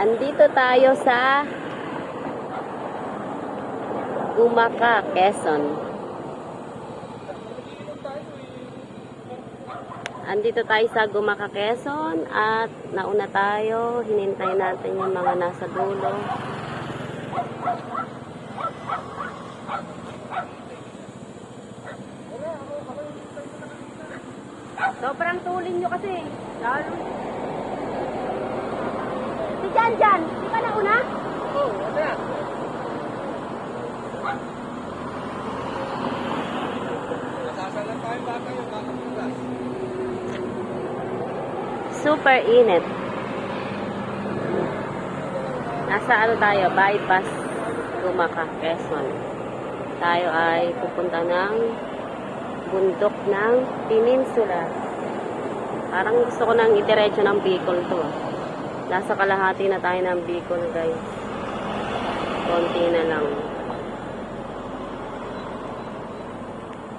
Andito tayo sa Gumaca, Quezon. Andito tayo sa Gumaca, Quezon at nauna tayo. Hinintay natin yung mga nasa dulo. Sobrang tulin nyo kasi. Lalo. Si Jan, di ba nauna? Oo, wala. Nasasalan tayo bata yung kakapulas. Super init. Nasa ano tayo? Bypass Gumaca, Quezon. Tayo ay pupunta ng bundok ng Peninsula. Parang gusto ko nang itiretso ng Bicol to. Nasa kalahati na tayo ng Bicol, guys. Konti na lang.